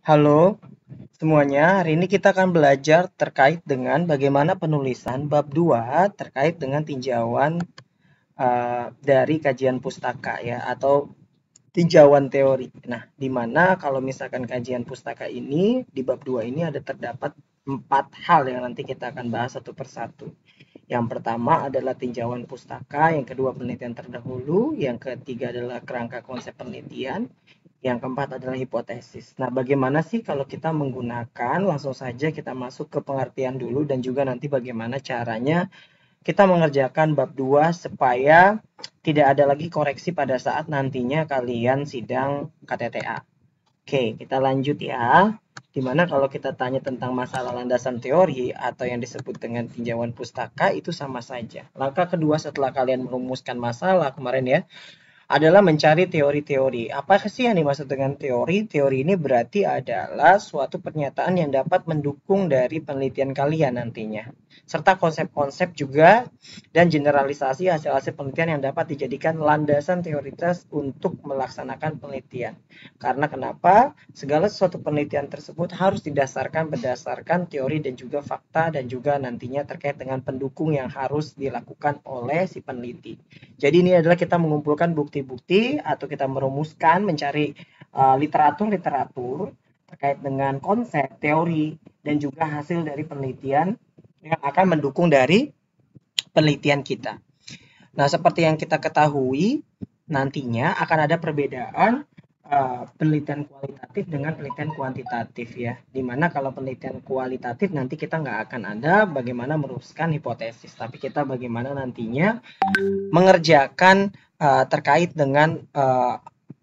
Halo semuanya, hari ini kita akan belajar terkait dengan bagaimana penulisan bab 2 terkait dengan tinjauan dari kajian pustaka ya atau tinjauan teori. Nah, di mana kalau misalkan kajian pustaka ini di bab 2 ini ada terdapat 4 hal yang nanti kita akan bahas satu persatu. Yang pertama adalah tinjauan pustaka, yang kedua penelitian terdahulu, yang ketiga adalah kerangka konsep penelitian, yang keempat adalah hipotesis. Nah, bagaimana sih kalau kita menggunakan, langsung saja kita masuk ke pengertian dulu dan juga nanti bagaimana caranya kita mengerjakan bab 2 supaya tidak ada lagi koreksi pada saat nantinya kalian sidang KTTA. Oke, kita lanjut ya. Dimana kalau kita tanya tentang masalah landasan teori atau yang disebut dengan tinjauan pustaka itu sama saja. Langkah kedua setelah kalian merumuskan masalah kemarin ya, adalah mencari teori-teori. Apa sih yang dimaksud dengan teori? Teori ini berarti adalah suatu pernyataan yang dapat mendukung dari penelitian kalian nantinya. Serta konsep-konsep juga dan generalisasi hasil-hasil penelitian yang dapat dijadikan landasan teoritis untuk melaksanakan penelitian. Karena kenapa? Segala sesuatu penelitian tersebut harus didasarkan berdasarkan teori dan juga fakta dan juga nantinya terkait dengan pendukung yang harus dilakukan oleh si peneliti. Jadi ini adalah kita mengumpulkan bukti-bukti atau kita merumuskan mencari literatur-literatur terkait dengan konsep, teori, dan juga hasil dari penelitian yang akan mendukung dari penelitian kita. Nah, seperti yang kita ketahui, nantinya akan ada perbedaan penelitian kualitatif dengan penelitian kuantitatif ya. Dimana kalau penelitian kualitatif nanti kita nggak akan ada bagaimana merumuskan hipotesis, tapi kita bagaimana nantinya mengerjakan terkait dengan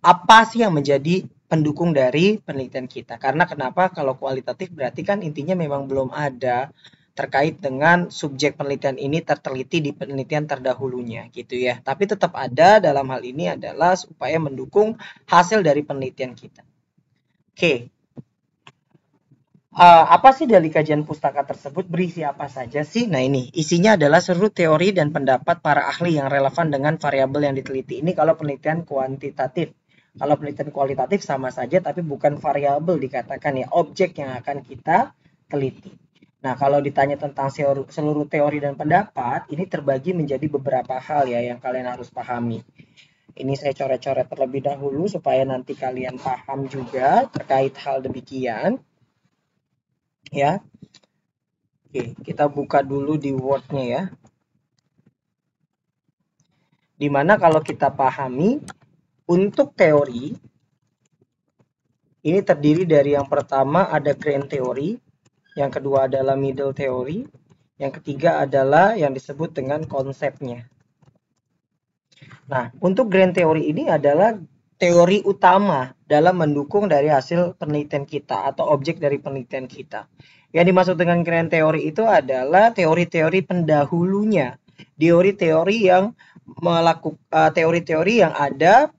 apa sih yang menjadi pendukung dari penelitian kita. Karena kenapa? Kalau kualitatif berarti kan intinya memang belum ada terkait dengan subjek penelitian ini terteliti di penelitian terdahulunya gitu ya. Tapi tetap ada dalam hal ini adalah supaya mendukung hasil dari penelitian kita. Oke. Apa sih dari kajian pustaka tersebut? Berisi apa saja sih? Nah ini, isinya adalah seluruh teori dan pendapat para ahli yang relevan dengan variabel yang diteliti. Ini kalau penelitian kuantitatif. Kalau penelitian kualitatif sama saja, tapi bukan variabel dikatakan ya, objek yang akan kita teliti. Nah, kalau ditanya tentang seluruh teori dan pendapat, ini terbagi menjadi beberapa hal ya yang kalian harus pahami. Ini saya coret-coret terlebih dahulu supaya nanti kalian paham juga terkait hal demikian. Ya, oke, kita buka dulu di Word-nya ya. Dimana kalau kita pahami, untuk teori, ini terdiri dari yang pertama ada grand theory, yang kedua adalah middle theory, yang ketiga adalah yang disebut dengan konsepnya. Nah, untuk grand theory ini adalah teori utama dalam mendukung dari hasil penelitian kita atau objek dari penelitian kita. Yang dimaksud dengan grand theory itu adalah teori-teori pendahulunya, teori-teori yang melakukan teori-teori yang ada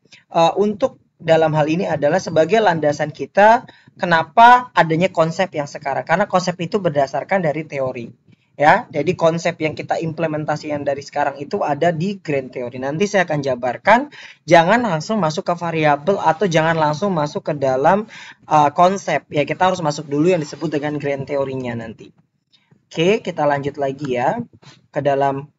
untuk dalam hal ini adalah sebagai landasan kita kenapa adanya konsep yang sekarang, karena konsep itu berdasarkan dari teori. Ya, jadi konsep yang kita implementasikan dari sekarang itu ada di grand theory. Nanti saya akan jabarkan, jangan langsung masuk ke variabel atau jangan langsung masuk ke dalam konsep. Ya, kita harus masuk dulu yang disebut dengan grand theory-nya nanti. Oke, kita lanjut lagi ya ke dalam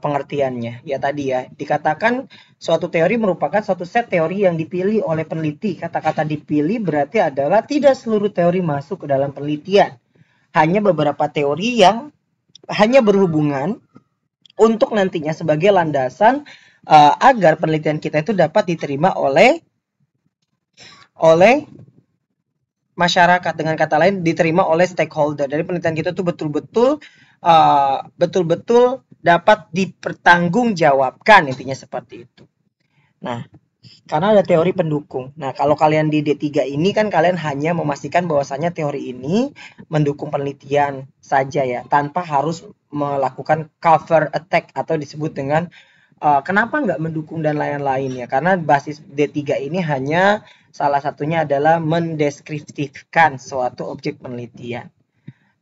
pengertiannya. Ya tadi ya, dikatakan suatu teori merupakan suatu set teori yang dipilih oleh peneliti. Kata-kata dipilih berarti adalah tidak seluruh teori masuk ke dalam penelitian. Hanya beberapa teori yang hanya berhubungan untuk nantinya sebagai landasan agar penelitian kita itu dapat diterima oleh masyarakat, dengan kata lain diterima oleh stakeholder. Dari penelitian kita itu betul-betul dapat dipertanggungjawabkan, intinya seperti itu. Nah, karena ada teori pendukung. Nah, kalau kalian di D3 ini kan kalian hanya memastikan bahwasanya teori ini mendukung penelitian saja ya, tanpa harus melakukan cover attack atau disebut dengan kenapa nggak mendukung dan lain-lain ya. Karena basis D3 ini hanya salah satunya adalah mendeskriptifkan suatu objek penelitian.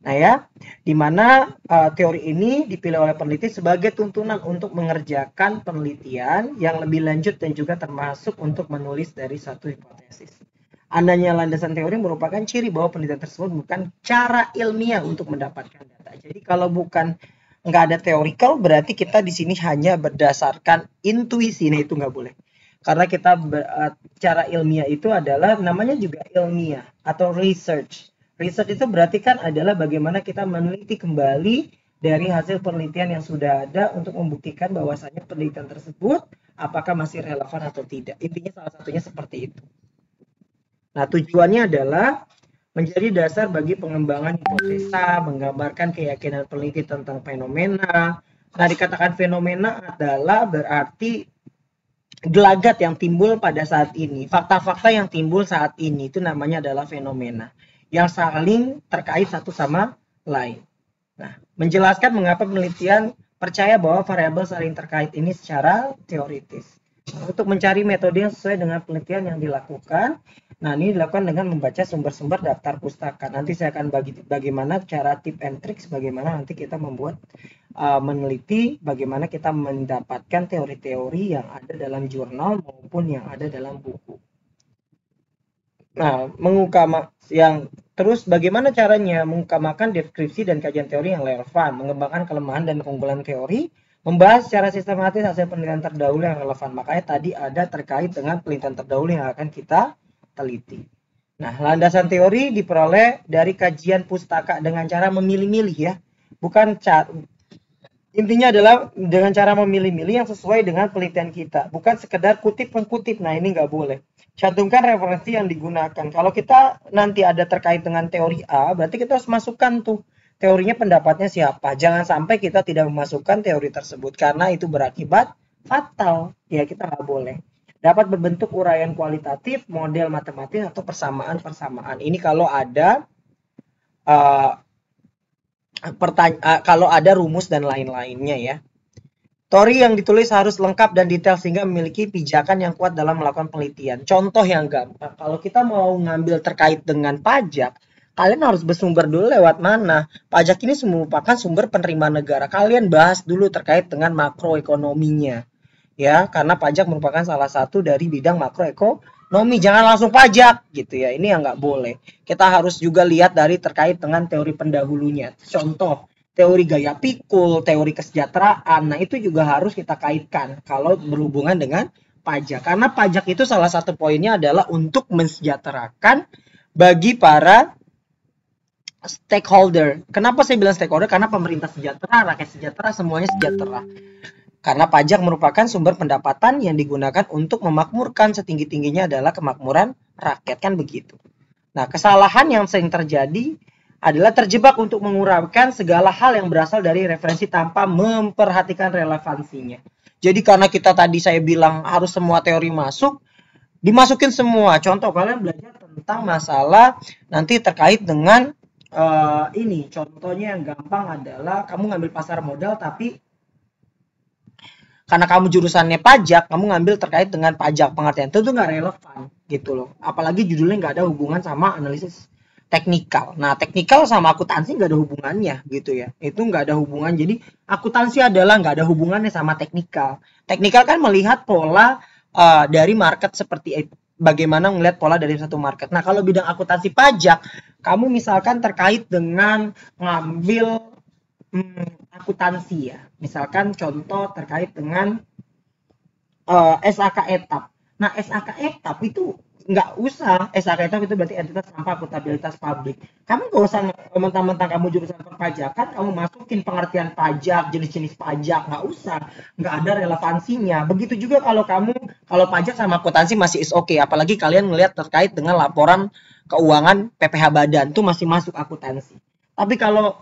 Nah ya, di mana teori ini dipilih oleh peneliti sebagai tuntunan untuk mengerjakan penelitian yang lebih lanjut dan juga termasuk untuk menulis dari satu hipotesis. Adanya landasan teori merupakan ciri bahwa penelitian tersebut bukan cara ilmiah untuk mendapatkan data. Jadi kalau bukan nggak ada teorikal, berarti kita di sini hanya berdasarkan intuisi. Nah itu nggak boleh. Karena kita cara ilmiah itu adalah namanya juga ilmiah atau research. Research itu berarti kan adalah bagaimana kita meneliti kembali dari hasil penelitian yang sudah ada untuk membuktikan bahwasannya penelitian tersebut apakah masih relevan atau tidak. Intinya salah satunya seperti itu. Nah, tujuannya adalah menjadi dasar bagi pengembangan hipotesa, menggambarkan keyakinan peneliti tentang fenomena. Nah, dikatakan fenomena adalah berarti gelagat yang timbul pada saat ini. Fakta-fakta yang timbul saat ini itu namanya adalah fenomena yang saling terkait satu sama lain. Nah, menjelaskan mengapa penelitian percaya bahwa variabel saling terkait ini secara teoritis. Nah, untuk mencari metode yang sesuai dengan penelitian yang dilakukan, nah ini dilakukan dengan membaca sumber-sumber daftar pustaka. Nanti saya akan bagi bagaimana cara tip and tricks, bagaimana nanti kita membuat meneliti, bagaimana kita mendapatkan teori-teori yang ada dalam jurnal maupun yang ada dalam buku. Nah, yang terus bagaimana caranya mengutamakan deskripsi dan kajian teori yang relevan, mengembangkan kelemahan dan keunggulan teori, membahas secara sistematis hasil penelitian terdahulu yang relevan. Makanya tadi ada terkait dengan penelitian terdahulu yang akan kita teliti. Nah, landasan teori diperoleh dari kajian pustaka dengan cara memilih-milih ya. Bukan intinya adalah dengan cara memilih-milih yang sesuai dengan penelitian kita. Bukan sekedar kutip-mengkutip. Nah, ini nggak boleh. Cantumkan referensi yang digunakan. Kalau kita nanti ada terkait dengan teori A, berarti kita harus masukkan tuh teorinya, pendapatnya siapa. Jangan sampai kita tidak memasukkan teori tersebut karena itu berakibat fatal. Ya, kita nggak boleh. Dapat berbentuk uraian kualitatif, model matematis atau persamaan-persamaan. Ini kalau ada kalau ada rumus dan lain-lainnya ya. Teori yang ditulis harus lengkap dan detail sehingga memiliki pijakan yang kuat dalam melakukan penelitian. Contoh yang gampang, kalau kita mau ngambil terkait dengan pajak, kalian harus bersumber dulu lewat mana. Pajak ini merupakan sumber penerimaan negara. Kalian bahas dulu terkait dengan makroekonominya. Ya, karena pajak merupakan salah satu dari bidang makroekonomi. Jangan langsung pajak gitu ya. Ini yang nggak boleh. Kita harus juga lihat dari terkait dengan teori pendahulunya. Contoh, teori gaya pikul, teori kesejahteraan. Nah, itu juga harus kita kaitkan kalau berhubungan dengan pajak. Karena pajak itu salah satu poinnya adalah untuk mensejahterakan bagi para stakeholder. Kenapa saya bilang stakeholder? Karena pemerintah sejahtera, rakyat sejahtera, semuanya sejahtera. Karena pajak merupakan sumber pendapatan yang digunakan untuk memakmurkan, setinggi-tingginya adalah kemakmuran rakyat, kan begitu. Nah, kesalahan yang sering terjadi adalah terjebak untuk menguraikan segala hal yang berasal dari referensi tanpa memperhatikan relevansinya. Jadi karena kita tadi saya bilang harus semua teori masuk, dimasukin semua. Contoh, kalian belajar tentang masalah nanti terkait dengan ini. Contohnya yang gampang adalah kamu ngambil pasar modal tapi karena kamu jurusannya pajak, kamu ngambil terkait dengan pajak, pengertian itu nggak relevan gitu loh. Apalagi judulnya nggak ada hubungan sama analisis teknikal. Nah, teknikal sama akuntansi nggak ada hubungannya gitu ya. Itu nggak ada hubungan. Jadi akuntansi adalah nggak ada hubungannya sama teknikal. Teknikal kan melihat pola dari market seperti bagaimana melihat pola dari satu market. Nah, kalau bidang akuntansi pajak, kamu misalkan terkait dengan ngambil akuntansi ya. Misalkan contoh terkait dengan SAK etap. Nah, SAK etap itu nggak usah. SAK etap itu berarti entitas tanpa akuntabilitas publik. Kamu nggak usah mentang-mentang kamu jurusan perpajakan, kamu masukin pengertian pajak, jenis-jenis pajak, nggak usah. Nggak ada relevansinya. Begitu juga kalau pajak sama akuntansi masih is okay. Apalagi kalian melihat terkait dengan laporan keuangan PPh Badan, itu masih masuk akuntansi. Tapi kalau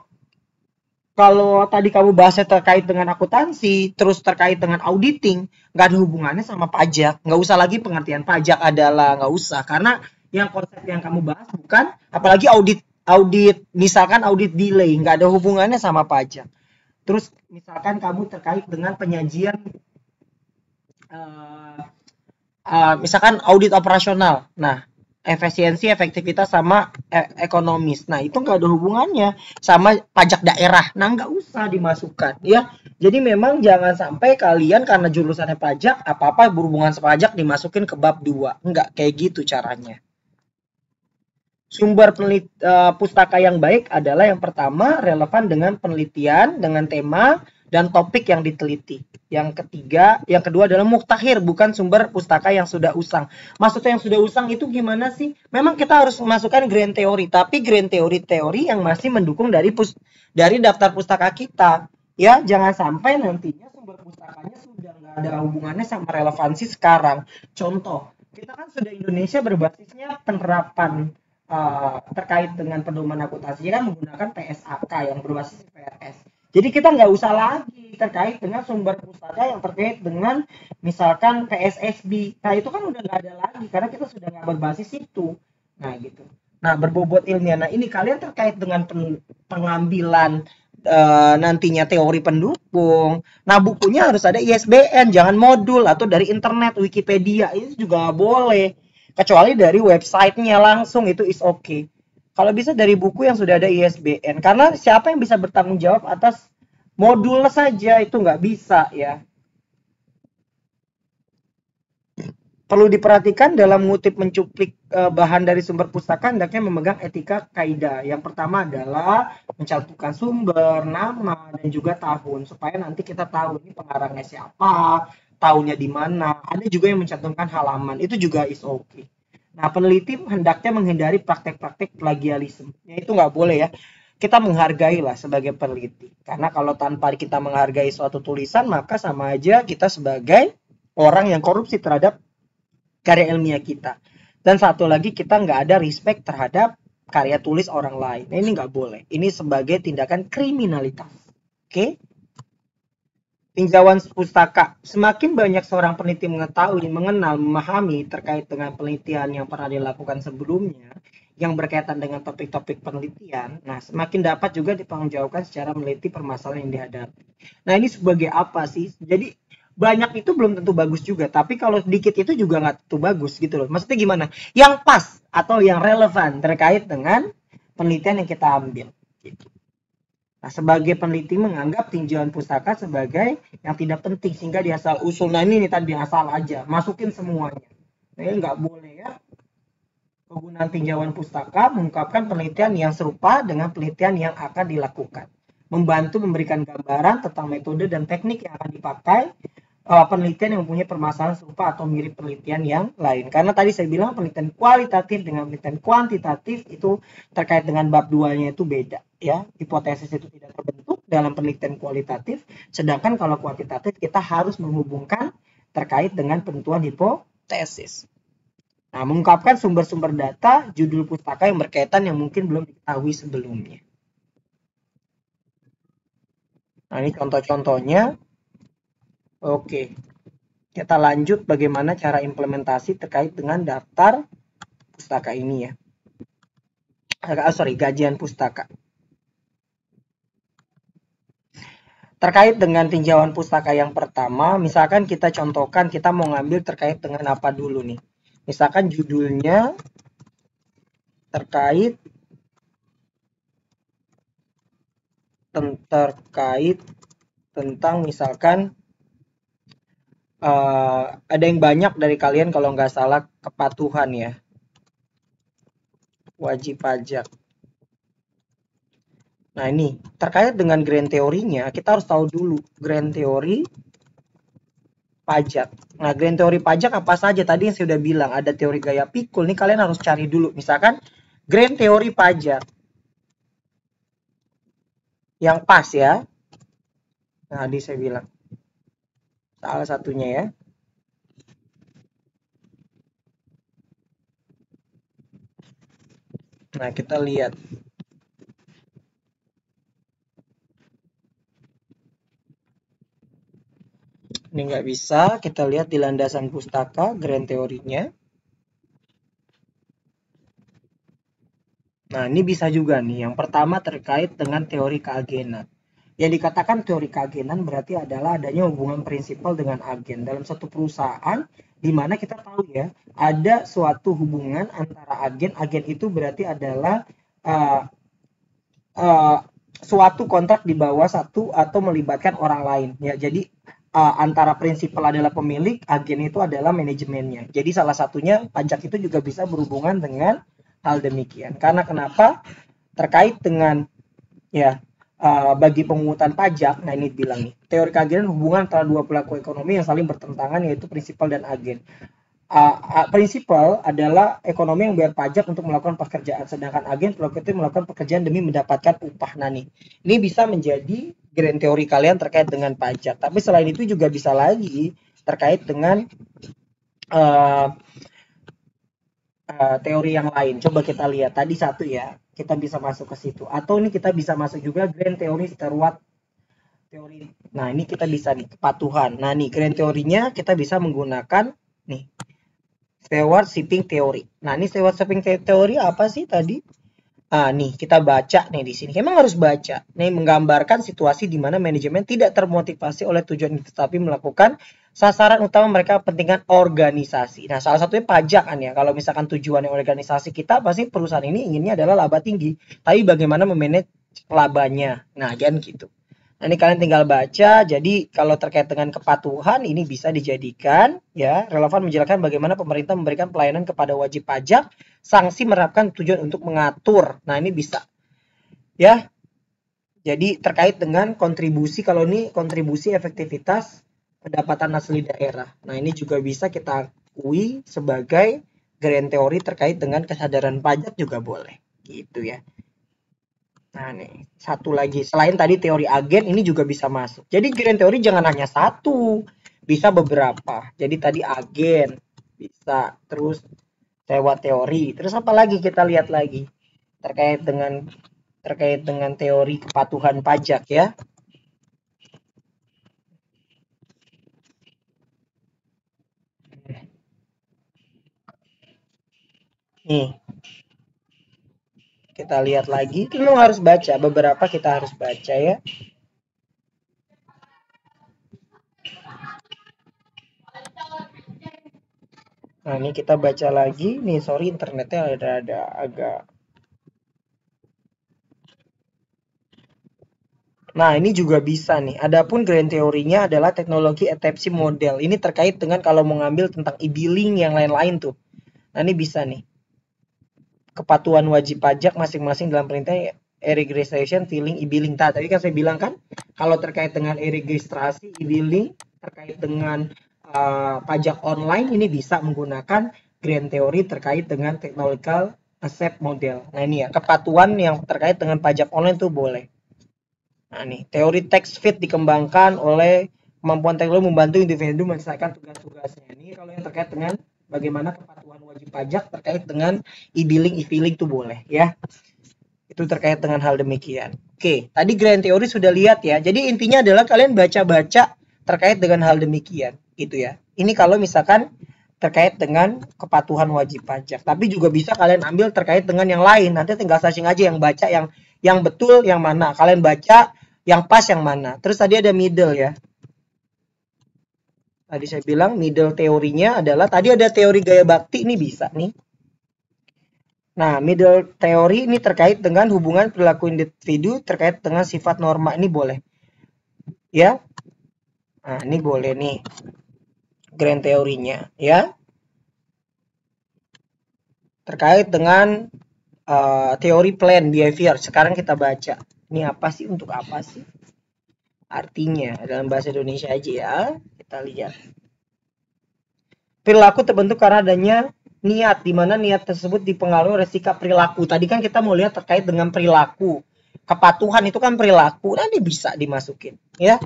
tadi kamu bahasnya terkait dengan akuntansi, terus terkait dengan auditing, nggak ada hubungannya sama pajak. Nggak usah lagi pengertian pajak adalah, nggak usah. Karena yang konsep yang kamu bahas bukan, apalagi audit, misalkan audit delay, nggak ada hubungannya sama pajak. Terus misalkan kamu terkait dengan penyajian, misalkan audit operasional. Nah, efisiensi, efektivitas sama ekonomis. Nah, itu nggak ada hubungannya sama pajak daerah. Nah, nggak usah dimasukkan ya. Jadi memang jangan sampai kalian karena jurusannya pajak, apa-apa berhubungan sama pajak dimasukin ke bab 2. Nggak kayak gitu caranya. Sumber pustaka yang baik adalah yang pertama relevan dengan penelitian, dengan tema dan topik yang diteliti. Yang kedua adalah muktahir, bukan sumber pustaka yang sudah usang. Maksudnya yang sudah usang itu gimana sih? Memang kita harus masukkan grand teori, tapi grand teori yang masih mendukung dari daftar pustaka kita. Ya, jangan sampai nantinya sumber pustakanya sudah nggak ada hubungannya sama relevansi sekarang. Contoh, kita kan sudah Indonesia berbasisnya penerapan terkait dengan pedoman akuntansi kan menggunakan PSAK yang berbasis PRS. Jadi kita nggak usah lagi terkait dengan sumber pustaka yang terkait dengan misalkan PSSB. Nah itu kan udah nggak ada lagi karena kita sudah nggak berbasis itu. Nah gitu. Nah berbobot ilmiah. Nah ini kalian terkait dengan pengambilan nantinya teori pendukung. Nah bukunya harus ada ISBN, jangan modul atau dari internet Wikipedia itu juga boleh. Kecuali dari websitenya langsung itu is okay. Kalau bisa dari buku yang sudah ada ISBN, karena siapa yang bisa bertanggung jawab atas modul saja itu nggak bisa ya. Perlu diperhatikan dalam mengutip mencuplik bahan dari sumber pustaka hendaknya memegang etika kaidah. Yang pertama adalah mencantumkan sumber, nama dan juga tahun supaya nanti kita tahu ini pengarangnya siapa, tahunnya di mana. Ada juga yang mencantumkan halaman, itu juga is okay. Nah, peneliti hendaknya menghindari praktek-praktek plagiarisme. Ya, itu nggak boleh ya. Kita menghargai lah sebagai peneliti. Karena kalau tanpa kita menghargai suatu tulisan, maka sama aja kita sebagai orang yang korupsi terhadap karya ilmiah kita. Dan satu lagi, kita nggak ada respect terhadap karya tulis orang lain. Nah, ini nggak boleh. Ini sebagai tindakan kriminalitas. Oke? Tinjauan pustaka. Semakin banyak seorang peneliti mengetahui, mengenal, memahami terkait dengan penelitian yang pernah dilakukan sebelumnya, yang berkaitan dengan topik-topik penelitian, nah semakin dapat juga dipertanggungjawabkan secara meneliti permasalahan yang dihadapi. Nah ini sebagai apa sih? Jadi banyak itu belum tentu bagus juga, tapi kalau sedikit itu juga nggak tentu bagus gitu loh. Maksudnya gimana? Yang pas atau yang relevan terkait dengan penelitian yang kita ambil. Gitu. Nah, sebagai peneliti menganggap tinjauan pustaka sebagai yang tidak penting sehingga dia asal usul. Nah ini tadi asal aja, masukin semuanya. Nah, ini nggak boleh ya. Penggunaan tinjauan pustaka mengungkapkan penelitian yang serupa dengan penelitian yang akan dilakukan. Membantu memberikan gambaran tentang metode dan teknik yang akan dipakai penelitian yang mempunyai permasalahan serupa atau mirip penelitian yang lain. Karena tadi saya bilang penelitian kualitatif dengan penelitian kuantitatif itu terkait dengan bab 2-nya itu beda ya. Hipotesis itu tidak terbentuk dalam penelitian kualitatif, sedangkan kalau kuantitatif kita harus menghubungkan terkait dengan penentuan hipotesis. Nah, mengungkapkan sumber-sumber data, judul pustaka yang berkaitan yang mungkin belum diketahui sebelumnya. Nah, ini contoh-contohnya. Oke, kita lanjut bagaimana cara implementasi terkait dengan daftar pustaka ini ya. Gajian pustaka. Terkait dengan tinjauan pustaka yang pertama, misalkan kita contohkan kita mau ngambil terkait dengan apa dulu nih. Misalkan judulnya terkait tentang misalkan ada yang banyak dari kalian kalau nggak salah kepatuhan ya, wajib pajak. Nah ini terkait dengan grand teorinya kita harus tahu dulu grand teori pajak. Nah grand teori pajak apa saja tadi yang saya sudah bilang, ada teori gaya pikul. Nih kalian harus cari dulu misalkan grand teori pajak yang pas ya. Nah tadi saya bilang salah satunya ya. Nah kita lihat. Ini nggak bisa, kita lihat di landasan pustaka grand teorinya. Nah ini bisa juga nih, yang pertama terkait dengan teori keagenan. Yang dikatakan teori keagenan berarti adalah adanya hubungan prinsipal dengan agen dalam satu perusahaan, di mana kita tahu ya ada suatu hubungan antara agen itu berarti adalah suatu kontrak di bawah satu atau melibatkan orang lain ya. Jadi antara prinsipal adalah pemilik, agen itu adalah manajemennya. Jadi salah satunya pajak itu juga bisa berhubungan dengan hal demikian. Karena kenapa? Terkait dengan ya bagi pemungutan pajak. Nah, ini bilang nih, teori keagenan hubungan antara dua pelaku ekonomi yang saling bertentangan, yaitu prinsipal dan agen. Prinsipal adalah ekonomi yang bayar pajak untuk melakukan pekerjaan, sedangkan agen pelaku itu melakukan pekerjaan demi mendapatkan upah. Nah, nih, ini bisa menjadi grand teori kalian terkait dengan pajak. Tapi selain itu juga bisa lagi terkait dengan teori yang lain. Coba kita lihat tadi satu ya, kita bisa masuk ke situ. Atau ini kita bisa masuk juga grand teori Stewart teori. Nah, ini kita bisa nih kepatuhan. Nah, nih grand teorinya kita bisa menggunakan nih Stewart shipping theory. Nah, ini Stewart shipping theory apa sih tadi? Nih kita baca nih di sini. Emang harus baca. Nih menggambarkan situasi di mana manajemen tidak termotivasi oleh tujuan itu, tapi melakukan sasaran utama mereka kepentingan organisasi. Nah, salah satunya pajak kan ya. Kalau misalkan tujuan organisasi kita, pasti perusahaan ini inginnya adalah laba tinggi. Tapi bagaimana memanage labanya? Nah, jangan gitu. Nah, ini kalian tinggal baca. Jadi kalau terkait dengan kepatuhan ini bisa dijadikan ya relevan menjelaskan bagaimana pemerintah memberikan pelayanan kepada wajib pajak, sanksi menerapkan tujuan untuk mengatur. Nah, ini bisa ya. Jadi terkait dengan kontribusi, kalau ini kontribusi efektivitas pendapatan asli daerah. Nah, ini juga bisa kita akui sebagai grand teori terkait dengan kesadaran pajak juga boleh. Gitu ya. Nah, nih, satu lagi. Selain tadi teori agen, ini juga bisa masuk. Jadi, grand teori jangan hanya satu. Bisa beberapa. Jadi, tadi agen. Bisa. Terus, sewa teori. Terus, apa lagi kita lihat lagi? Terkait dengan teori kepatuhan pajak ya. Nih. Kita lihat lagi. Kita harus baca. Beberapa kita harus baca ya. Nah, ini kita baca lagi. Nih, sorry internetnya ada agak. Nah, ini juga bisa nih. Adapun grand teorinya adalah teknologi adaptive model. Ini terkait dengan kalau mau ngambil tentang e-billing yang lain-lain tuh. Nah, ini bisa nih. Kepatuhan wajib pajak masing-masing dalam perintah e-registration, filing, e-billing. Tadi kan saya bilang kan, kalau terkait dengan e-registrasi, e-billing, terkait dengan pajak online, ini bisa menggunakan grand teori terkait dengan technological accept model. Nah, ini ya, kepatuhan yang terkait dengan pajak online tuh boleh. Nah, nih, teori text fit dikembangkan oleh kemampuan teknologi membantu individu menyelesaikan tugas-tugasnya. Ini kalau yang terkait dengan bagaimana kepatuhan wajib pajak terkait dengan e-billing, e-filing itu boleh ya. Itu terkait dengan hal demikian. Oke, tadi grand teori sudah lihat ya. Jadi intinya adalah kalian baca-baca terkait dengan hal demikian gitu ya. Ini kalau misalkan terkait dengan kepatuhan wajib pajak. Tapi juga bisa kalian ambil terkait dengan yang lain. Nanti tinggal searching aja yang baca yang betul yang mana. Kalian baca yang pas yang mana. Terus tadi ada middle ya. Tadi saya bilang middle teorinya adalah, tadi ada teori gaya bakti, ini bisa nih. Nah, middle teori ini terkait dengan hubungan perilaku individu terkait dengan sifat norma, ini boleh. Ya. Nah, ini boleh nih. Grand teorinya ya. Terkait dengan teori plan behavior. Sekarang kita baca. Ini apa sih? Untuk apa sih? Artinya dalam bahasa Indonesia aja ya. Kita lihat. Perilaku terbentuk karena adanya niat, di mana niat tersebut dipengaruhi oleh sikap perilaku. Tadi kan kita mau lihat terkait dengan perilaku. Kepatuhan itu kan perilaku. Nah, ini bisa dimasukin ya.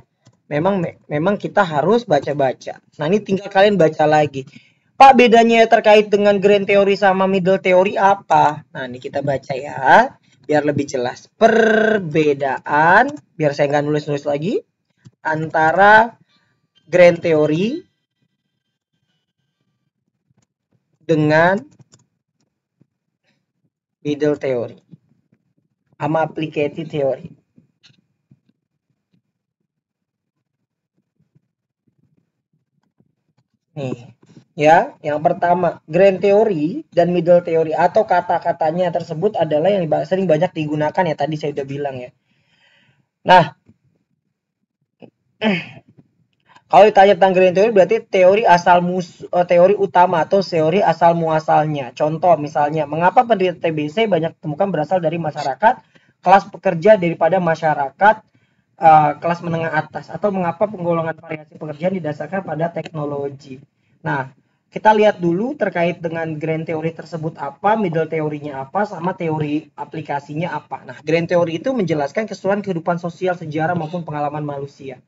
Memang kita harus baca-baca. Nah, ini tinggal kalian baca lagi. Pak, bedanya terkait dengan grand teori sama middle teori apa? Nah, ini kita baca ya, biar lebih jelas. Perbedaan, biar saya nggak nulis-nulis lagi, antara grand teori dengan middle teori sama applicative teori. Nih, ya, yang pertama, grand teori dan middle teori atau kata-katanya tersebut adalah yang sering banyak digunakan ya, tadi saya udah bilang ya. Nah, Kalau ditanya tentang grand teori berarti teori utama atau teori asal muasalnya. Contoh misalnya, mengapa penderita TBC banyak ditemukan berasal dari masyarakat kelas pekerja daripada masyarakat kelas menengah atas, atau mengapa penggolongan variasi pekerjaan didasarkan pada teknologi. Nah, kita lihat dulu terkait dengan grand teori tersebut apa, middle teorinya apa, sama teori aplikasinya apa. Nah, grand teori itu menjelaskan keseluruhan kehidupan sosial, sejarah maupun pengalaman manusia.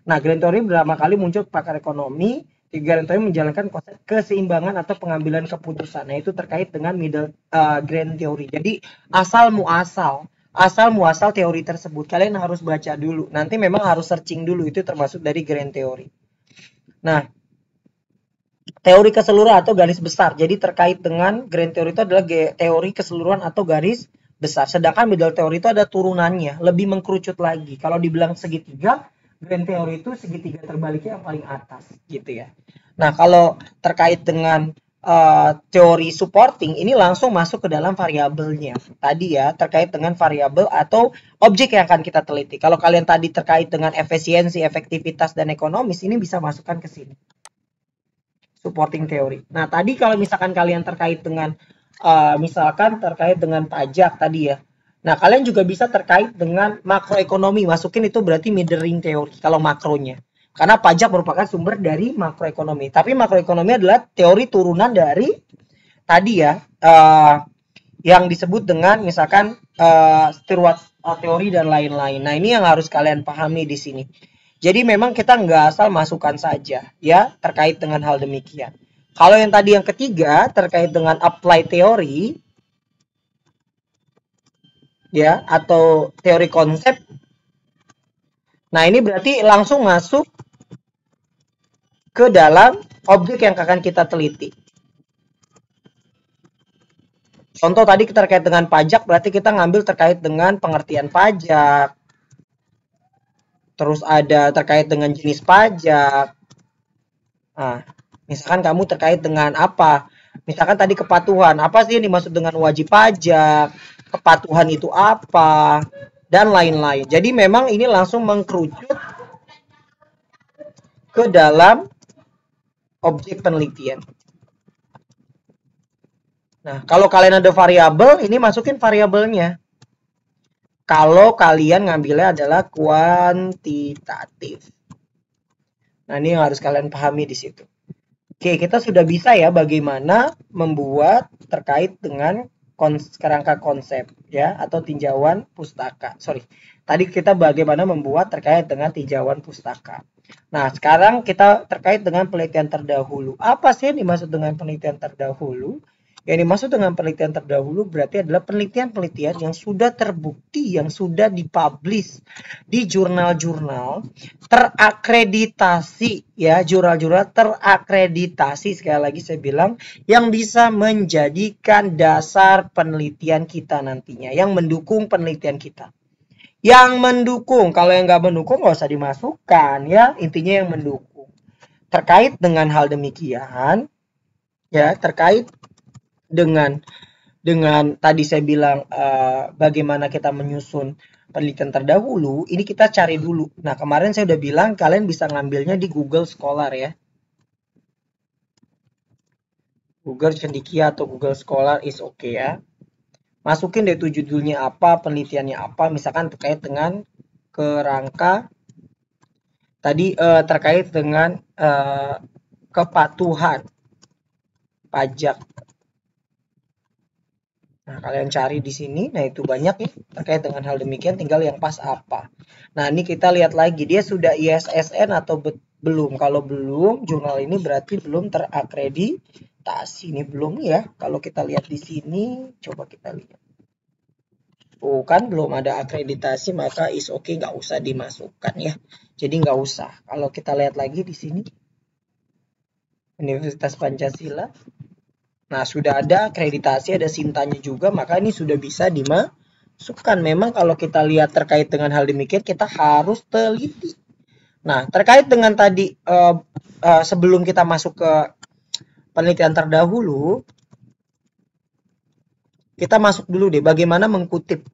Nah, grand teori pertama kali muncul pakar ekonomi. Grand teori menjalankan konsep keseimbangan atau pengambilan keputusan. Nah, itu terkait dengan middle grand teori. Jadi asal muasal teori tersebut kalian harus baca dulu. Nanti memang harus searching dulu, itu termasuk dari grand teori. Nah, teori keseluruhan atau garis besar. Jadi terkait dengan grand teori itu adalah teori keseluruhan atau garis besar. Sedangkan middle teori itu ada turunannya, lebih mengkerucut lagi. Kalau dibilang segitiga, grand teori itu segitiga terbaliknya yang paling atas gitu ya. Nah, kalau terkait dengan teori supporting ini langsung masuk ke dalam variabelnya. Tadi ya, terkait dengan variabel atau objek yang akan kita teliti. Kalau kalian tadi terkait dengan efisiensi, efektivitas, dan ekonomis, ini bisa masukkan ke sini. Supporting teori. Nah, tadi kalau misalkan kalian terkait dengan misalkan terkait dengan pajak tadi ya. Nah, kalian juga bisa terkait dengan makroekonomi. Masukin itu berarti middling teori kalau makronya. Karena pajak merupakan sumber dari makroekonomi. Tapi makroekonomi adalah teori turunan dari tadi ya, yang disebut dengan misalkan Stewart teori dan lain-lain. Nah, ini yang harus kalian pahami di sini. Jadi memang kita nggak asal masukkan saja ya terkait dengan hal demikian. Kalau yang tadi yang ketiga terkait dengan apply teori ya atau teori konsep. Nah, ini berarti langsung masuk ke dalam objek yang akan kita teliti. Contoh tadi terkait dengan pajak berarti kita ngambil terkait dengan pengertian pajak. Terus ada terkait dengan jenis pajak. Nah, misalkan kamu terkait dengan apa? Misalkan tadi kepatuhan. Apa sih yang dimaksud dengan wajib pajak? Kepatuhan itu apa? Dan lain-lain. Jadi memang ini langsung mengkerucut ke dalam objek penelitian. Nah, kalau kalian ada variabel, ini masukin variabelnya. Kalau kalian ngambilnya adalah kuantitatif. Nah, ini yang harus kalian pahami di situ. Oke, kita sudah bisa ya bagaimana membuat terkait dengan kerangka konsep ya atau tinjauan pustaka. Sorry, tadi kita bagaimana membuat terkait dengan tinjauan pustaka. Nah, sekarang kita terkait dengan penelitian terdahulu. Apa sih yang dimaksud dengan penelitian terdahulu? Yang dimaksud dengan penelitian terdahulu berarti adalah penelitian-penelitian yang sudah terbukti, yang sudah dipublish di jurnal-jurnal terakreditasi ya, jurnal-jurnal terakreditasi, sekali lagi saya bilang, yang bisa menjadikan dasar penelitian kita nantinya, yang mendukung penelitian kita. Yang mendukung, kalau yang nggak mendukung nggak usah dimasukkan ya, intinya yang mendukung. Terkait dengan hal demikian ya, terkait dengan tadi saya bilang bagaimana kita menyusun penelitian terdahulu, ini kita cari dulu. Nah, kemarin saya udah bilang kalian bisa ngambilnya di Google Scholar ya. Google Cendekia atau Google Scholar is okay ya. Masukin deh tuh judulnya apa, penelitiannya apa, misalkan terkait dengan kerangka tadi terkait dengan kepatuhan pajak. Nah, kalian cari di sini. Nah, itu banyak ya terkait dengan hal demikian, tinggal yang pas apa. Nah, ini kita lihat lagi dia sudah ISSN atau belum. Kalau belum, jurnal ini berarti belum terakreditasi. Ini belum ya. Kalau kita lihat di sini, coba kita lihat. Oh, kan belum ada akreditasi, maka is okay, nggak usah dimasukkan ya. Jadi nggak usah. Kalau kita lihat lagi di sini, Universitas Pancasila. Nah, sudah ada akreditasi, ada sintanya juga, maka ini sudah bisa dimasukkan. Memang kalau kita lihat terkait dengan hal demikian, kita harus teliti. Nah, terkait dengan tadi, sebelum kita masuk ke penelitian terdahulu, kita masuk dulu deh, bagaimana mengkutip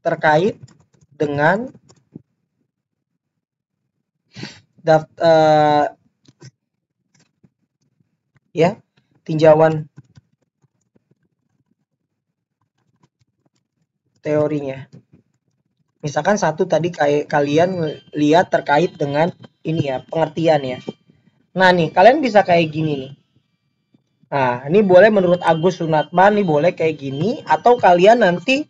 terkait dengan ya, tinjauan teorinya. Misalkan satu tadi kayak kalian lihat terkait dengan ini ya, pengertian ya. Nah nih, kalian bisa kayak gini nih. Nah, ini boleh menurut Agus Sunatman, nih boleh kayak gini. Atau kalian nanti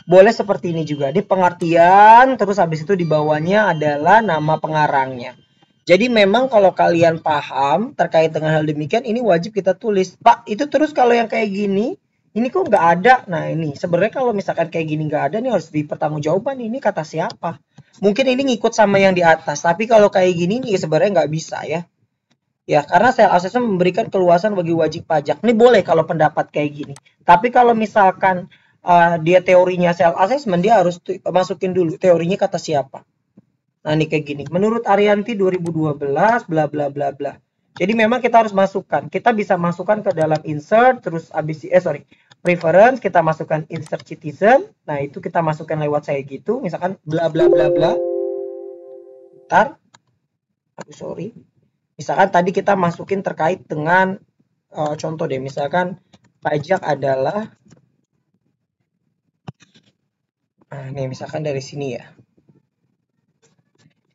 boleh seperti ini juga. Di pengertian, terus habis itu di bawahnya adalah nama pengarangnya. Jadi memang kalau kalian paham terkait dengan hal demikian, ini wajib kita tulis. Pak, itu terus kalau yang kayak gini, ini kok nggak ada. Nah ini sebenarnya kalau misalkan kayak gini nggak ada, nih harus dipertanggungjawabkan. Ini kata siapa? Mungkin ini ngikut sama yang di atas. Tapi kalau kayak gini nih sebenarnya nggak bisa ya. Ya, karena self assessment memberikan keluasan bagi wajib pajak. Ini boleh kalau pendapat kayak gini. Tapi kalau misalkan dia teorinya self assessment, dia harus masukin dulu teorinya kata siapa. Nah, ini kayak gini. Menurut Arianti 2012 bla bla bla bla. Jadi memang kita harus masukkan. Kita bisa masukkan ke dalam insert terus habis preference kita masukkan insert citizen. Nah, itu kita masukkan lewat saya gitu. Misalkan bla bla bla bla. Ntar. Aduh, sorry. Misalkan tadi kita masukin terkait dengan contoh deh, misalkan pajak adalah nih misalkan dari sini ya.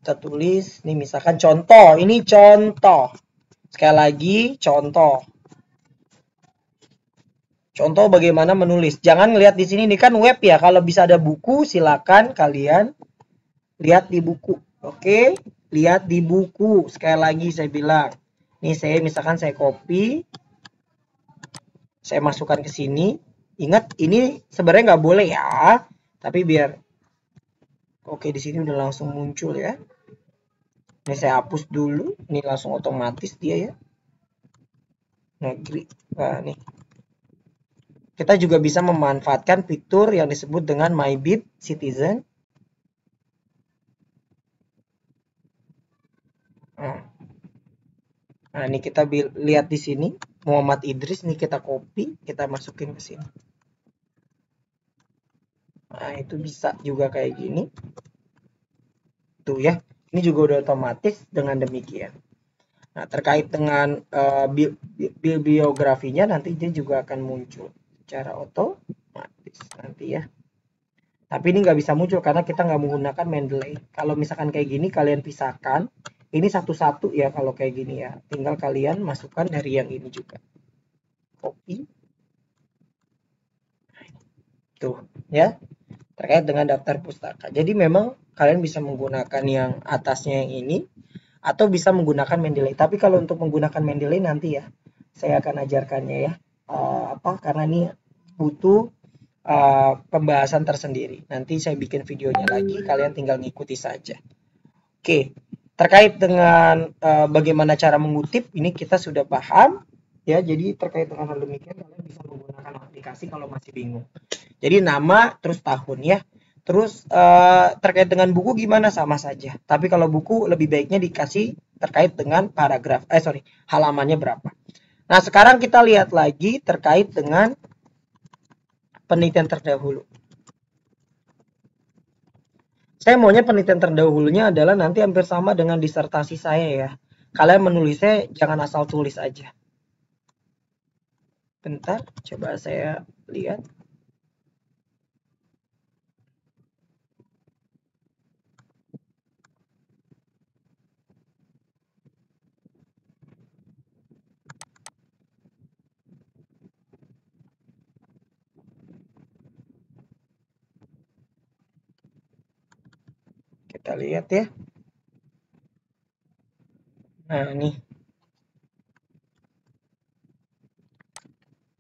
Kita tulis nih misalkan contoh, ini contoh. Sekali lagi contoh. Contoh bagaimana menulis. Jangan ngelihat di sini, ini kan web ya. Kalau bisa ada buku silakan kalian lihat di buku. Oke, lihat di buku. Sekali lagi saya bilang. Nih saya misalkan saya copy, saya masukkan ke sini. Ingat ini sebenarnya nggak boleh ya, tapi biar oke di sini udah langsung muncul ya. Ini saya hapus dulu, ini langsung otomatis dia ya. Negeri, nah nih. Kita juga bisa memanfaatkan fitur yang disebut dengan MyBit Citizen. Nah, ini kita lihat di sini Muhammad Idris, nih kita copy, kita masukin ke sini. Nah, itu bisa juga kayak gini. Tuh ya, ini juga udah otomatis dengan demikian. Nah, terkait dengan biografinya nanti dia juga akan muncul secara otomatis nanti ya. Tapi ini nggak bisa muncul karena kita nggak menggunakan Mendeley. Kalau misalkan kayak gini kalian pisahkan, ini satu-satu ya kalau kayak gini ya. Tinggal kalian masukkan dari yang ini juga. Copy. Tuh ya. Terkait dengan daftar pustaka. Jadi memang kalian bisa menggunakan yang atasnya yang ini atau bisa menggunakan Mendeley. Tapi kalau untuk menggunakan Mendeley nanti ya saya akan ajarkannya ya. Karena ini butuh pembahasan tersendiri. Nanti saya bikin videonya lagi, kalian tinggal ngikuti saja. Oke, terkait dengan bagaimana cara mengutip, ini kita sudah paham ya. Jadi terkait dengan hal demikian kalian bisa menggunakan aplikasi kalau masih bingung. Jadi nama terus tahun ya. Terus terkait dengan buku gimana, sama saja. Tapi kalau buku lebih baiknya dikasih terkait dengan paragraf, halamannya berapa. Nah sekarang kita lihat lagi terkait dengan penelitian terdahulu. Saya maunya penelitian terdahulunya adalah nanti hampir sama dengan disertasi saya ya. Kalian menulisnya jangan asal tulis aja. Bentar, coba saya lihat. Kita lihat ya. Nah, ini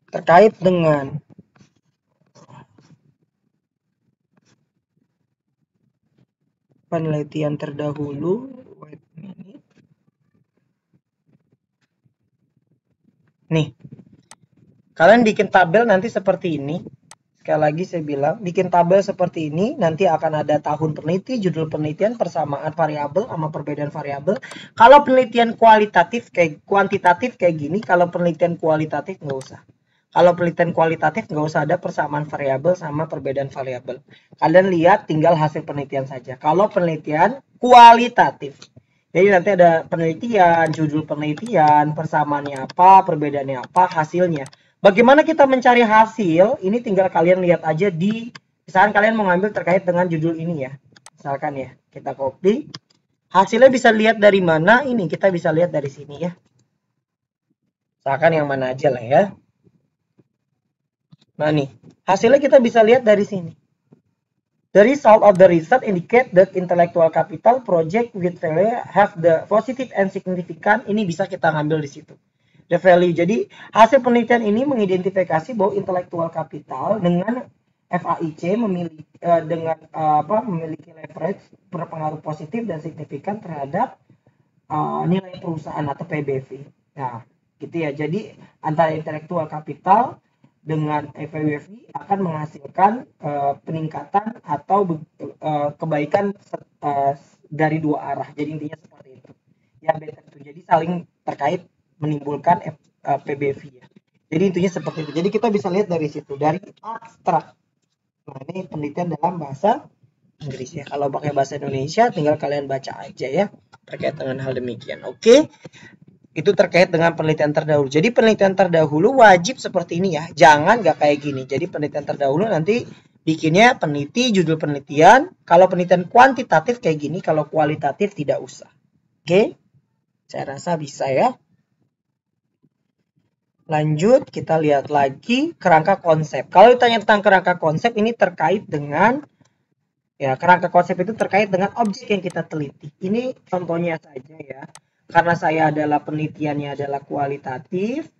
terkait dengan penelitian terdahulu. Wait a minute. Nih, kalian bikin tabel nanti seperti ini. Sekali lagi saya bilang, bikin tabel seperti ini, nanti akan ada tahun peneliti, judul penelitian, persamaan variabel sama perbedaan variabel. Kalau penelitian kuantitatif kayak gini, kalau penelitian kualitatif nggak usah. Kalau penelitian kualitatif nggak usah ada persamaan variabel sama perbedaan variabel. Kalian lihat tinggal hasil penelitian saja. Kalau penelitian kualitatif, Jadi nanti ada penelitian, judul penelitian, persamaannya apa, perbedaannya apa, hasilnya. Bagaimana kita mencari hasil? Ini tinggal kalian lihat aja di, misalkan kalian mau ngambil terkait dengan judul ini ya. Misalkan ya, kita copy. Hasilnya bisa lihat dari mana? Ini kita bisa lihat dari sini ya. Misalkan yang mana aja lah ya. Nah nih, hasilnya kita bisa lihat dari sini. The result of the research indicate that intellectual capital project with value have the positive and significant. Ini bisa kita ngambil di situ. The value. Jadi hasil penelitian ini mengidentifikasi bahwa intellectual capital dengan FAIC memiliki memiliki leverage berpengaruh positif dan signifikan terhadap nilai perusahaan atau PBV. Nah, gitu ya. Jadi antara intellectual capital dengan FWV akan menghasilkan peningkatan atau kebaikan dari dua arah. Jadi intinya seperti itu. Ya, better itu. Jadi saling terkait menimbulkan PBV ya. Jadi intinya seperti itu. Jadi kita bisa lihat dari situ, dari abstrak. Nah, ini penelitian dalam bahasa Inggris ya. Kalau pakai bahasa Indonesia tinggal kalian baca aja ya terkait dengan hal demikian. Oke. Itu terkait dengan penelitian terdahulu. Jadi penelitian terdahulu wajib seperti ini ya. Jangan nggak kayak gini. Jadi penelitian terdahulu nanti bikinnya peneliti, judul penelitian. Kalau penelitian kuantitatif kayak gini, kalau kualitatif tidak usah. Oke. Saya rasa bisa ya. Lanjut, kita lihat lagi kerangka konsep. Kalau ditanya tentang kerangka konsep, ini terkait dengan, ya kerangka konsep itu terkait dengan objek yang kita teliti. Ini contohnya saja ya. Karena saya adalah penelitiannya adalah kuantitatif,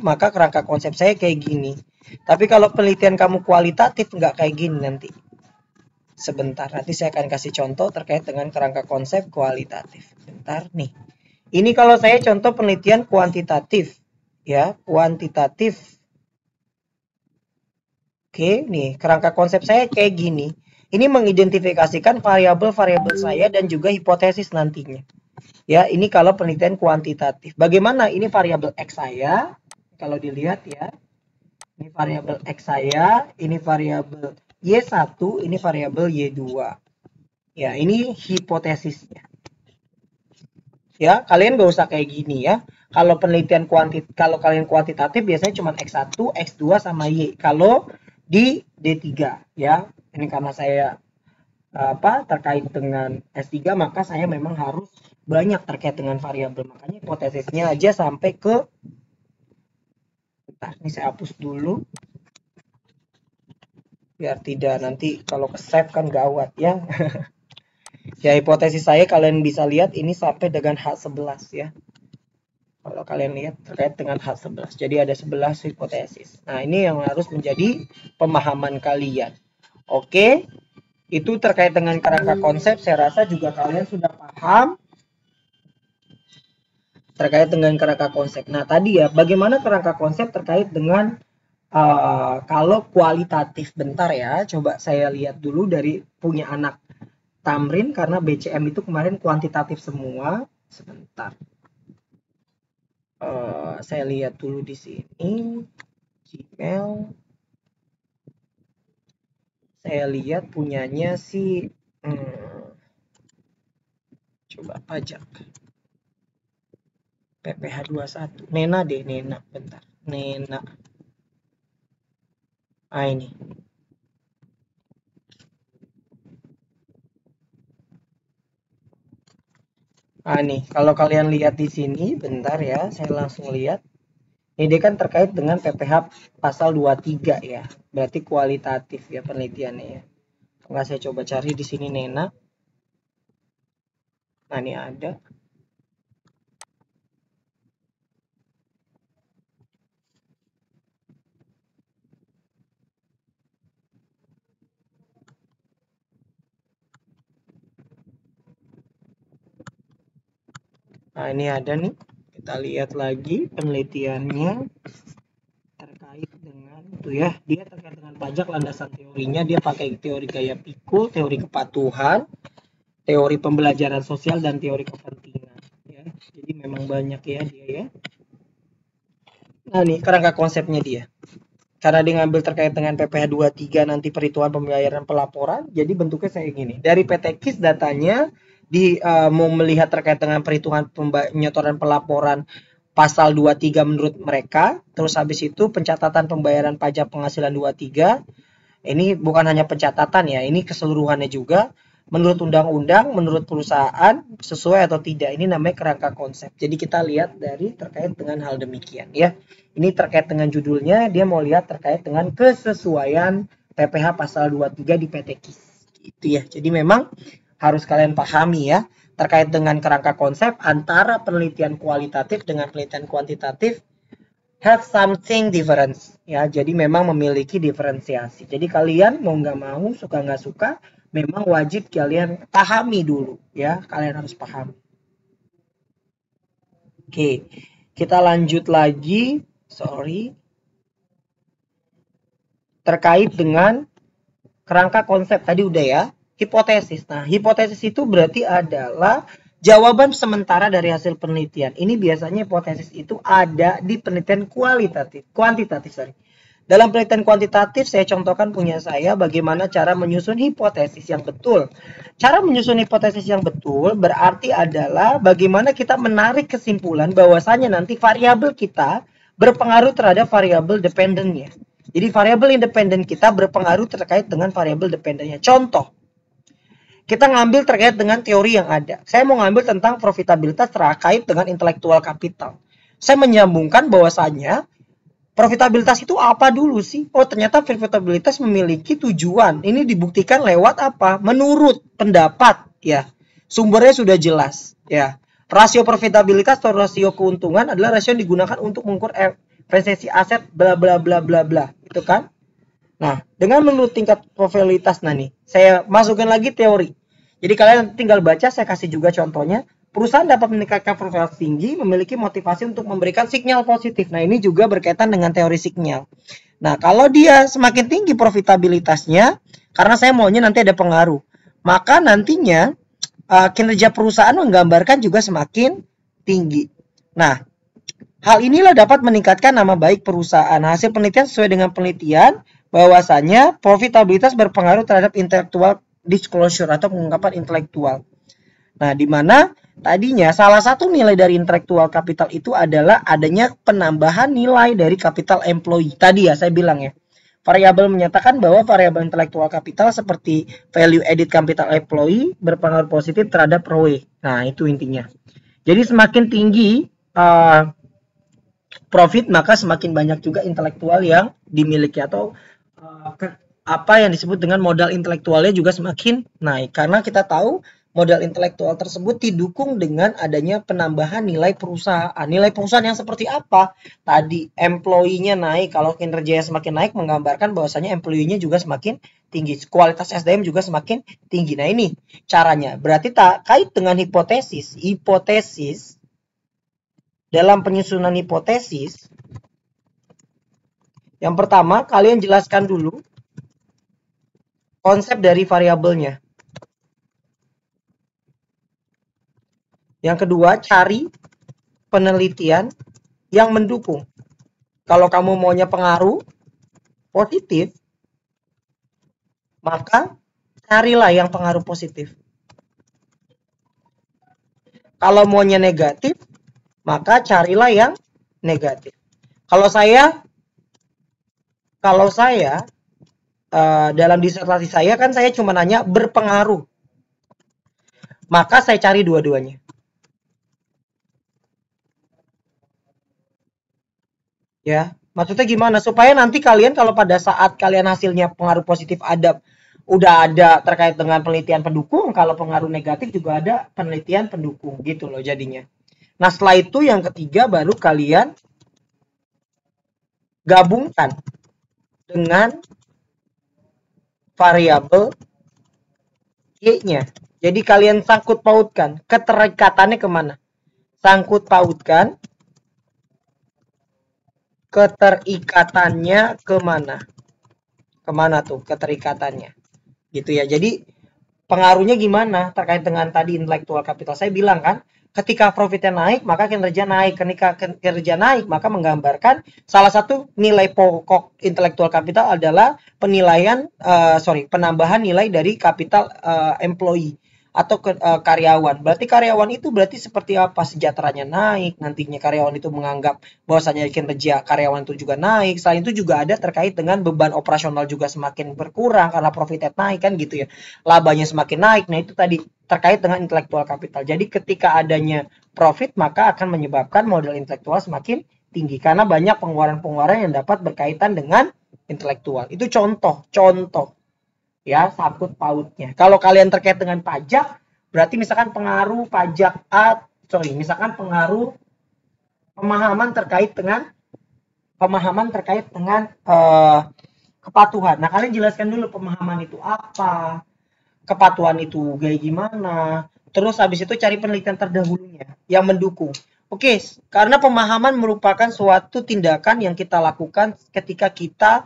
maka kerangka konsep saya kayak gini. Tapi kalau penelitian kamu kualitatif, nggak kayak gini nanti. Sebentar, nanti saya akan kasih contoh terkait dengan kerangka konsep kualitatif. Bentar nih. Ini kalau saya contoh penelitian kuantitatif, ya, kuantitatif. Oke, nih kerangka konsep saya kayak gini. Ini mengidentifikasikan variabel-variabel saya dan juga hipotesis nantinya. Ya, ini kalau penelitian kuantitatif. Bagaimana ini variabel X saya? Kalau dilihat ya. Ini variabel X saya, ini variabel Y1, ini variabel Y2. Ya, ini hipotesisnya. Ya, kalian gak usah kayak gini ya. Kalau penelitian kalau kalian kuantitatif biasanya cuma X1, X2 sama Y. Kalau di D3 ya. Ini karena saya terkait dengan S3 maka saya memang harus banyak terkait dengan variabel. Makanya hipotesisnya aja sampai ke, bentar, ini saya hapus dulu biar tidak nanti kalau ke save kan gawat ya. Ya, hipotesis saya kalian bisa lihat ini sampai dengan H11 ya. Kalau kalian lihat terkait dengan H11. Jadi ada 11 hipotesis. Nah, ini yang harus menjadi pemahaman kalian. Oke. Itu terkait dengan kerangka konsep, saya rasa juga kalian sudah paham terkait dengan kerangka konsep. Nah, tadi ya, bagaimana kerangka konsep terkait dengan kalau kualitatif. Bentar ya, coba saya lihat dulu dari punya anak Tamrin, karena BCM itu kemarin kuantitatif semua. Sebentar. Saya lihat dulu di sini. Gmail. Saya lihat punyanya si coba pajak PPH 21 Nena deh, Nena, bentar, Nena. Ini nih kalau kalian lihat di sini, bentar ya, saya langsung lihat. Ini dia kan terkait dengan PPH pasal 23 ya, berarti kualitatif ya penelitiannya ya. Enggak, saya coba cari di sini Nena. Nah, ini ada. Nah, ini ada nih. Kita lihat lagi penelitiannya terkait dengan itu ya. Dia terkait dengan pajak, landasan teorinya dia pakai teori gaya pikul, teori kepatuhan, teori pembelajaran sosial, dan teori kepentingan ya. Jadi memang banyak ya dia ya. Nah, nih kerangka konsepnya dia. karena dia ngambil terkait dengan PPh 23 nanti perhitungan pembayaran pelaporan, jadi bentuknya saya gini. Dari PT KIS datanya mau melihat terkait dengan perhitungan penyetoran pelaporan pasal 23 menurut mereka, terus habis itu pencatatan pembayaran pajak penghasilan 23. Ini bukan hanya pencatatan ya, ini keseluruhannya juga menurut undang-undang, menurut perusahaan sesuai atau tidak. Ini namanya kerangka konsep. Jadi kita lihat dari terkait dengan hal demikian ya. Ini terkait dengan judulnya, dia mau lihat terkait dengan kesesuaian PPh pasal 23 di PT KIS. Gitu ya. Jadi memang harus kalian pahami ya terkait dengan kerangka konsep antara penelitian kualitatif dengan penelitian kuantitatif have something difference ya, jadi memang memiliki diferensiasi. Jadi kalian mau nggak mau, suka nggak suka, memang wajib kalian pahami dulu ya, kalian harus paham. Oke, kita lanjut lagi, terkait dengan kerangka konsep tadi udah ya, hipotesis. Nah, hipotesis itu berarti adalah jawaban sementara dari hasil penelitian. Ini biasanya hipotesis itu ada di penelitian kuantitatif. Dalam penelitian kuantitatif, saya contohkan punya saya bagaimana cara menyusun hipotesis yang betul. Cara menyusun hipotesis yang betul berarti adalah bagaimana kita menarik kesimpulan bahwasanya nanti variabel kita berpengaruh terhadap variabel dependennya. Jadi variabel independen kita berpengaruh terkait dengan variabel dependennya. Contoh, kita ngambil terkait dengan teori yang ada. Saya mau ngambil tentang profitabilitas terkait dengan intellectual capital. Saya menyambungkan bahwasanya profitabilitas itu apa dulu sih? Oh, ternyata profitabilitas memiliki tujuan. Ini dibuktikan lewat apa? Menurut pendapat ya. Sumbernya sudah jelas ya. Rasio profitabilitas atau rasio keuntungan adalah rasio yang digunakan untuk mengukur efisiensi aset bla bla bla bla bla. Itu kan? Nah, dengan menurut tingkat profitabilitas nih, saya masukin lagi teori. Jadi kalian tinggal baca, saya kasih juga contohnya. Perusahaan dapat meningkatkan profitabilitas tinggi, memiliki motivasi untuk memberikan sinyal positif. Nah, ini juga berkaitan dengan teori sinyal. Nah, kalau dia semakin tinggi profitabilitasnya, karena saya maunya nanti ada pengaruh, maka nantinya kinerja perusahaan menggambarkan juga semakin tinggi. Nah, hal inilah dapat meningkatkan nama baik perusahaan. Hasil penelitian sesuai dengan penelitian bahwasanya profitabilitas berpengaruh terhadap intellectual disclosure atau pengungkapan intelektual. Nah, di mana tadinya salah satu nilai dari intellectual capital itu adalah adanya penambahan nilai dari capital employee. Tadi ya saya bilang ya. Variabel menyatakan bahwa variabel intellectual capital seperti value added capital employee berpengaruh positif terhadap ROE. Nah, itu intinya. Jadi semakin tinggi profit, maka semakin banyak juga intelektual yang dimiliki atau apa yang disebut dengan modal intelektualnya juga semakin naik. Karena kita tahu modal intelektual tersebut didukung dengan adanya penambahan nilai perusahaan. Nilai perusahaan yang seperti apa? Tadi employee-nya naik, kalau kinerjanya semakin naik menggambarkan bahwasanya employee-nya juga semakin tinggi. Kualitas SDM juga semakin tinggi. Nah, ini caranya. Berarti tak kait dengan hipotesis. Hipotesis dalam penyusunan hipotesis, yang pertama kalian jelaskan dulu konsep dari variabelnya. Yang kedua, cari penelitian yang mendukung. Kalau kamu maunya pengaruh positif, maka carilah yang pengaruh positif. Kalau maunya negatif, maka carilah yang negatif. Kalau saya dalam disertasi saya kan saya cuma nanya berpengaruh, maka saya cari dua-duanya. Ya, maksudnya gimana? Supaya nanti kalian kalau pada saat kalian hasilnya pengaruh positif udah ada terkait dengan penelitian pendukung, kalau pengaruh negatif juga ada penelitian pendukung gitu loh jadinya. Nah, setelah itu yang ketiga baru kalian gabungkan dengan variabel Y-nya. Jadi kalian sangkut pautkan, keterikatannya kemana? Sangkut pautkan keterikatannya kemana? Kemana tuh keterikatannya? Gitu ya. Jadi pengaruhnya gimana terkait dengan tadi intellectual capital. Saya bilang kan, ketika profitnya naik, maka kinerja naik. Ketika kinerja naik, maka menggambarkan salah satu nilai pokok intellectual capital adalah penambahan nilai dari kapital employee atau karyawan. Berarti karyawan itu berarti seperti apa? Sejahteranya naik, nantinya karyawan itu menganggap bahwasanya kinerja karyawan itu juga naik. Selain itu juga ada terkait dengan beban operasional juga semakin berkurang karena profitnya naik kan gitu ya. Labanya semakin naik. Nah, itu tadi terkait dengan intellectual capital. Jadi ketika adanya profit maka akan menyebabkan modal intelektual semakin tinggi karena banyak pengeluaran-pengeluaran yang dapat berkaitan dengan intelektual. Itu contoh ya, sangkut pautnya. Kalau kalian terkait dengan pajak, berarti misalkan pengaruh pajak misalkan pengaruh pemahaman terkait dengan kepatuhan. Nah, kalian jelaskan dulu pemahaman itu apa, kepatuhan itu kayak gimana. Terus habis itu cari penelitian terdahulunya yang mendukung. Oke, karena pemahaman merupakan suatu tindakan yang kita lakukan ketika kita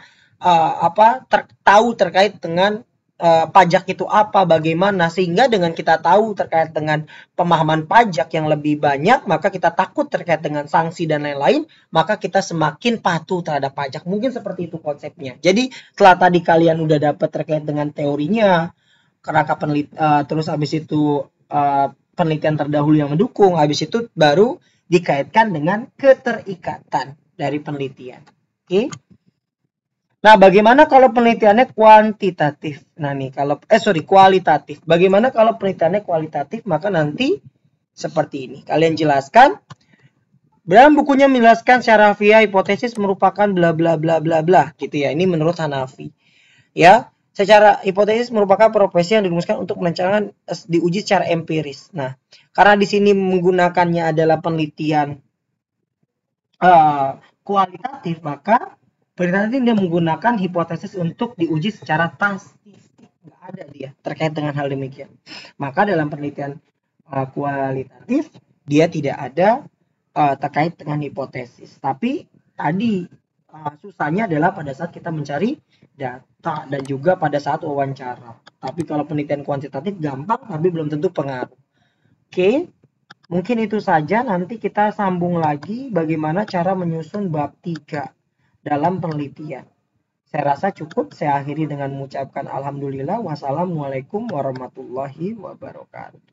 tahu terkait dengan pajak itu apa, bagaimana, sehingga dengan kita tahu terkait dengan pemahaman pajak yang lebih banyak, maka kita takut terkait dengan sanksi dan lain-lain, maka kita semakin patuh terhadap pajak. Mungkin seperti itu konsepnya. Jadi setelah tadi kalian udah dapat terkait dengan teorinya, kerangka penelitian, terus habis itu penelitian terdahulu yang mendukung, habis itu baru dikaitkan dengan keterikatan dari penelitian. Oke. Nah, bagaimana kalau penelitiannya kuantitatif? Nah, nih kalau kualitatif. Bagaimana kalau penelitiannya kualitatif? Maka nanti seperti ini. Kalian jelaskan. Dalam bukunya menjelaskan secara via hipotesis merupakan bla bla bla bla bla gitu ya. Ini menurut Hanafi. Ya, secara hipotesis merupakan profesi yang dirumuskan untuk melancarkan diuji secara empiris. Nah, karena di sini menggunakannya adalah penelitian kualitatif, maka penelitian dia menggunakan hipotesis untuk diuji secara statistik. Nggak ada dia terkait dengan hal demikian. Maka dalam penelitian kualitatif dia tidak ada terkait dengan hipotesis. Tapi tadi susahnya adalah pada saat kita mencari data dan juga pada saat wawancara. Tapi kalau penelitian kuantitatif gampang tapi belum tentu pengaruh. Oke, mungkin itu saja. Nanti kita sambung lagi bagaimana cara menyusun bab 3 dalam penelitian. Saya rasa cukup. Saya akhiri dengan mengucapkan alhamdulillah. Wassalamualaikum warahmatullahi wabarakatuh.